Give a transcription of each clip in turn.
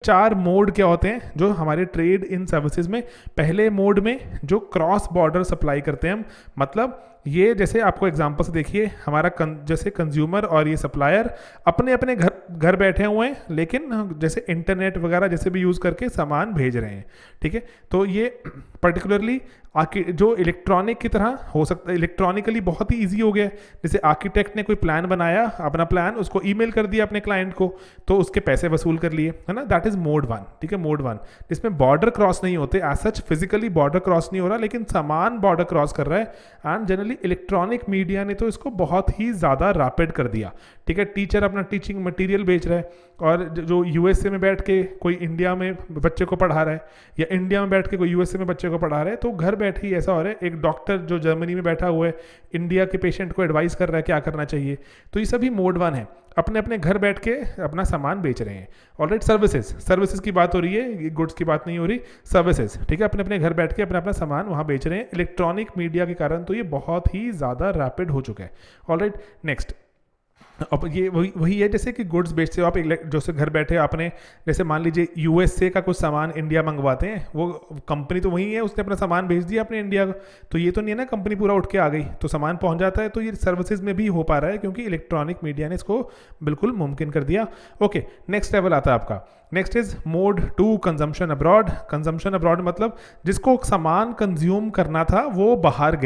4 mode क्या होते हैं जो हमारे ट्रेड इन सर्विसेज में। पहले मोड में जो क्रॉस बॉर्डर सप्लाई करते हैं हम, मतलब ये जैसे आपको एग्जांपल से देखिए, हमारा जैसे कंज्यूमर और ये सप्लायर अपने अपने घर बैठे हुए हैं, लेकिन जैसे इंटरनेट वगैरह जैसे भी यूज़ करके सामान भेज रहे हैं, ठीक है। तो ये पर्टिकुलरली जो इलेक्ट्रॉनिक की तरह हो सकता है, इलेक्ट्रॉनिकली बहुत ही ईजी हो गया है। जैसे आर्किटेक्ट ने कोई प्लान बनाया, अपना प्लान उसको ईमेल कर दिया अपने क्लाइंट को, तो उसके पैसे वसूल कर लिए, है ना। दैट इज मोड 1, ठीक है, मोड 1, जिसमें बॉर्डर क्रॉस नहीं होते, as such physically border cross नहीं हो रहा, लेकिन सामान बॉर्डर क्रॉस कर रहा है। एंड जनरली इलेक्ट्रॉनिक मीडिया ने तो इसको बहुत ही ज़्यादा रैपिड कर दिया, ठीक है। टीचर अपना टीचिंग मटेरियल बेच रहा है, और जो यूएसए में बैठ के कोई इंडिया में बच्चे को पढ़ा रहा है, या इंडिया में बैठ के कोई यूएसए में बच्चे को पढ़ा रहा है, तो घर बैठे ही ऐसा हो रहा है। एक डॉक्टर जो जर्मनी में बैठा हुआ है, इंडिया के पेशेंट को एडवाइस कर रहा है क्या करना चाहिए। तो ये सभी मोड 1 है, अपने अपने घर बैठ के अपना सामान बेच रहे हैं। ऑलराइट, सर्विसेज की बात हो रही है, गुड्स की बात नहीं हो रही, सर्विसेज, ठीक है। अपने अपने घर बैठ के अपना अपना सामान वहाँ बेच रहे हैं। इलेक्ट्रॉनिक मीडिया के कारण तो ये बहुत ही ज़्यादा रैपिड हो चुका है। ऑलराइट, नेक्स्ट, अब ये वही है जैसे कि गुड्स बेचते हो आप, जैसे घर बैठे आपने, जैसे मान लीजिए यूएसए का कुछ सामान इंडिया मंगवाते हैं, वो कंपनी तो वही है, उसने अपना सामान भेज दिया अपने इंडिया का, तो ये तो नहीं है ना कंपनी पूरा उठ के आ गई, तो सामान पहुंच जाता है। तो ये सर्विसेज में भी हो पा रहा है, क्योंकि इलेक्ट्रॉनिक मीडिया ने इसको बिल्कुल मुमकिन कर दिया। ओके, नेक्स्ट लेवल आता है आपका, next is mode 2, consumption abroad. Consumption abroad मतलब जिसको सामान कंज्यूम करना था वो बाहर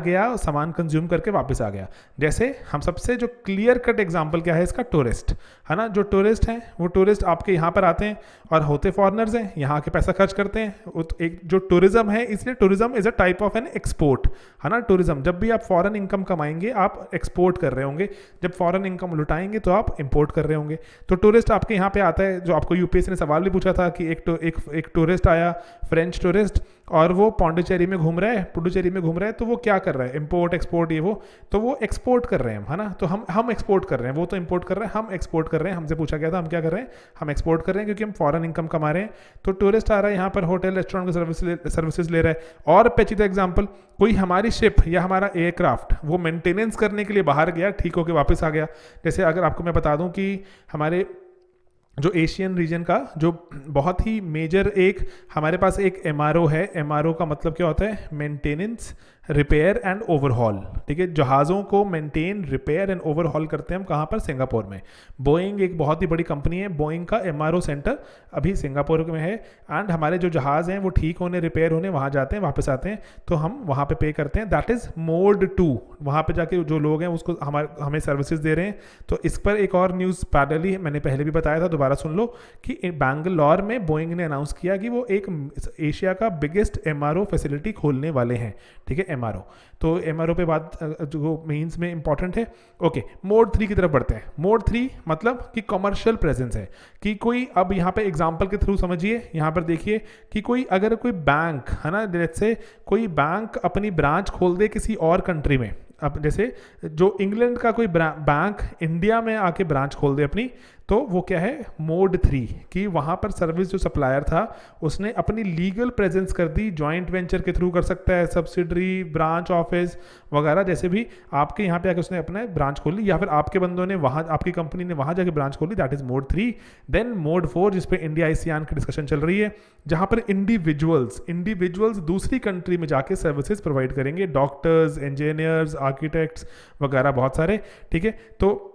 गया, सामान कंज्यूम करके वापस आ गया। जैसे हम सबसे जो क्लियर कट एग्जांपल क्या है इसका, टूरिस्ट, है ना। जो टूरिस्ट हैं वो टूरिस्ट आपके यहाँ पर आते हैं और होते फॉरेनर्स हैं, यहाँ के पैसा खर्च करते हैं। एक जो टूरिज्म है, इसलिए tourism is a type of an export, है ना। टूरिज्म, जब भी आप फॉरेन इनकम कमाएंगे आप एक्सपोर्ट कर रहे होंगे, जब फॉरेन इनकम लुटाएंगे तो आप इंपोर्ट कर रहे होंगे। तो टूरिस्ट आपके यहाँ पे आता है, जो आपको यूपीएससी ने सवाल भी पूछा था कि एक टूरिस्ट आया, फ्रेंच टूरिस्ट, और वो पौंडीचेरी में घूम रहा है, तो वो क्या कर रहा है, इंपोर्ट एक्सपोर्ट, ये वो, तो वो एक्सपोर्ट कर रहे हैं, है ना। तो हम एक्सपोर्ट कर रहे हैं, वो तो इंपोर्ट कर रहे हैं, हम एक्सपोर्ट कर रहे हैं। हमसे पूछा गया था हम क्या कर रहे हैं, हम एक्सपोर्ट कर रहे हैं, क्योंकि हम फॉरेन इनकम कमा रहे हैं। तो टूरिस्ट आ रहा है यहाँ पर, होटल रेस्टोरेंट की सर्विसेज ले रहा है। और पेचीदा एग्जाम्पल, कोई हमारी शिप या हमारा एयरक्राफ्ट वो मेंटेनेंस करने के लिए बाहर गया, ठीक होकर वापस आ गया। जैसे अगर आपको मैं बता दूं कि हमारे जो एशियन रीजन का जो बहुत ही मेजर एक हमारे पास एक एमआरओ है, एमआरओ का मतलब क्या होता है, मेंटेनेंस, रिपेयर एंड ओवरहॉल, ठीक है। जहाज़ों को मेंटेन, रिपेयर एंड ओवरहॉल करते हैं हम कहाँ पर, सिंगापुर में। बोइंग एक बहुत ही बड़ी कंपनी है, बोइंग का एमआरओ सेंटर अभी सिंगापुर में है। एंड हमारे जो जहाज़ हैं वो ठीक होने, रिपेयर होने वहाँ जाते हैं, वापस आते हैं, तो हम वहाँ पे पे करते हैं। दैट इज़ मोड 2, वहाँ पे जाके जो लोग हैं उसको हमें सर्विसेज दे रहे हैं। तो इस पर एक और न्यूज़ पैरेलली मैंने पहले भी बताया था, दोबारा सुन लो, कि बैंगलोर में बोइंग ने अनाउंस किया कि वो एक एशिया का बिगेस्ट एमआरओ फैसिलिटी खोलने वाले हैं, ठीक है, एमआरओ। तो एमआरओ पे बात जो मेंस में इंपॉर्टेंट है। ओके, मोड 3 की तरफ बढ़ते हैं। मोड 3 मतलब कि कमर्शियल प्रेजेंस है, कि कोई, अब यहाँ पे एग्जांपल के थ्रू समझिए, यहाँ पर देखिए कि कोई अगर कोई बैंक, है ना, जैसे कोई बैंक अपनी ब्रांच खोल दे किसी और कंट्री में, अब जैसे जो इंग्लैंड का कोई बैंक इंडिया में आके ब्रांच खोल दे अपनी, तो वो क्या है, मोड 3, कि वहाँ पर सर्विस जो सप्लायर था उसने अपनी लीगल प्रेजेंस कर दी, जॉइंट वेंचर के थ्रू कर सकता है, सब्सिडरी, ब्रांच ऑफिस वगैरह, जैसे भी आपके यहाँ पे आके उसने अपना ब्रांच खोली, या फिर आपके बंदों ने वहाँ, आपकी कंपनी ने वहाँ जाके ब्रांच खोली, that is mode 3। Then mode 4, जिसपे इंडिया आसियान की डिस्कशन चल रही है, जहाँ पर इंडिविजुअल्स दूसरी कंट्री में जाके सर्विसेज प्रोवाइड करेंगे, डॉक्टर्स, इंजीनियर्स, आर्किटेक्ट्स वगैरह बहुत सारे, ठीक है। तो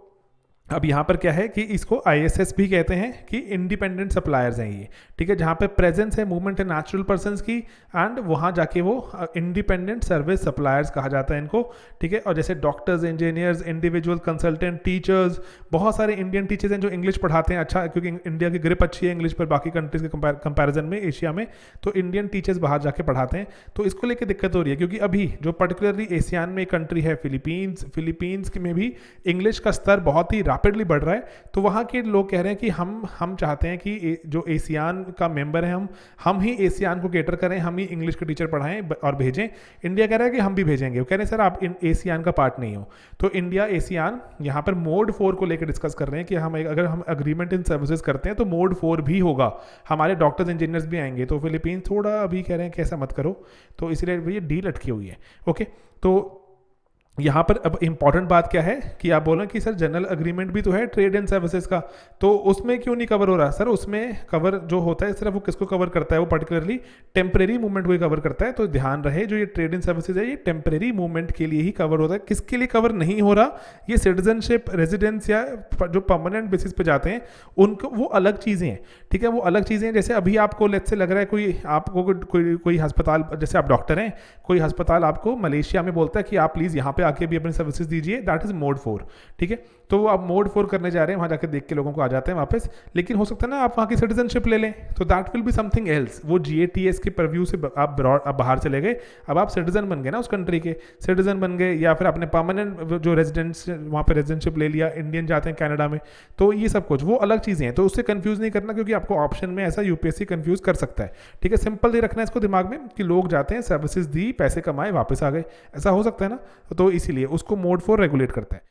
अब यहाँ पर क्या है कि इसको आईएसएस भी कहते हैं, कि इंडिपेंडेंट सप्लायर्स हैं ये, ठीक है, जहाँ पे प्रेजेंस है मूवमेंट है नेचुरल पर्सन्स की, एंड वहाँ जाके वो इंडिपेंडेंट सर्विस सप्लायर्स कहा जाता है इनको, ठीक है। और जैसे doctors, engineers, individual consultant, teachers, बहुत सारे इंडियन टीचर्स हैं जो इंग्लिश पढ़ाते हैं, अच्छा, क्योंकि इंडिया की ग्रिप अच्छी है इंग्लिश पर बाकी कंट्रीज के कंपेरिजन में एशिया में, तो इंडियन टीचर्स बाहर जाके पढ़ाते हैं। तो इसको लेकर दिक्कत हो रही है, क्योंकि अभी जो पर्टिकुलरली एशियान में एक कंट्री है फिलीपींस में भी इंग्लिश का स्तर बहुत ही रैपिडली बढ़ रहा है। तो वहाँ के लोग कह रहे हैं कि हम चाहते हैं कि जो एशियान का मेंबर है, हम ही एशियान को केटर करें, हम ही इंग्लिश के टीचर पढ़ाएं और भेजें। इंडिया कह रहा है कि हम भी भेजेंगे, वो कह रहे हैं सर आप एशियान का पार्ट नहीं हो। तो इंडिया एशियान यहाँ पर मोड 4 को लेकर डिस्कस कर रहे हैं कि अगर हम अग्रीमेंट इन सर्विसेज करते हैं तो मोड 4 भी होगा, हमारे डॉक्टर्स इंजीनियर्स भी आएंगे। तो फिलीपींस थोड़ा अभी कह रहे हैं कि ऐसा मत करो, तो इसलिए ये डील अटकी हुई है। ओके, तो यहाँ पर अब इंपॉर्टेंट बात क्या है कि आप बोल रहे हैं कि सर जनरल अग्रीमेंट भी तो है ट्रेड एंड सर्विसेज का, तो उसमें क्यों नहीं कवर हो रहा? सर उसमें कवर जो होता है सिर्फ वो किसको कवर करता है? वो पर्टिकुलरली टेम्परेरी मूवमेंट को ही कवर करता है। तो ध्यान रहे जो ये ट्रेड एंड सर्विसेज है ये टेम्परेरी मूवमेंट के लिए ही कवर होता है। किसके लिए कवर नहीं हो रहा? ये सिटीजनशिप, रेजिडेंस या जो परमानेंट बेसिस पे जाते हैं उनको, वो अलग चीज़ें हैं, ठीक है, वो अलग चीज़ें हैं। जैसे अभी आपको लेट से लग रहा है कोई आपको कोई अस्पताल, जैसे आप डॉक्टर हैं, कोई अस्पताल आपको मलेशिया में बोलता है कि आप प्लीज़ यहाँ पे आके भी अपनी सर्विसेज दीजिए, दैट इज मोड 4, ठीक है। तो वो आप मोड 4 करने जा रहे हैं, वहाँ जाके देख के लोगों को आ जाते हैं वापस, लेकिन हो सकता है ना आप वहाँ की सिटीजनशिप ले लें, तो that will be something else. वो GATS के परव्यू से आप बाहर चले गए, अब आप सिटीजन बन गए ना, उस कंट्री के सिटीजन बन गए, या फिर आपने परमानेंट जो रेजिडेंस वहाँ पे रेजिडेंशिप ले लिया, इंडियन जाते हैं कनाडा में, तो ये सब कुछ वो अलग चीज़ें हैं। तो उससे कंफ्यूज नहीं करना, क्योंकि आपको ऑप्शन में ऐसा UPSC कंफ्यूज कर सकता है, ठीक है। सिंपल ही रखना है इसको दिमाग में कि लोग जाते हैं, सर्विसेज दी, पैसे कमाए, वापस आ गए, ऐसा हो सकता है ना, तो इसीलिए उसको मोड 4 रेगुलेट करता है।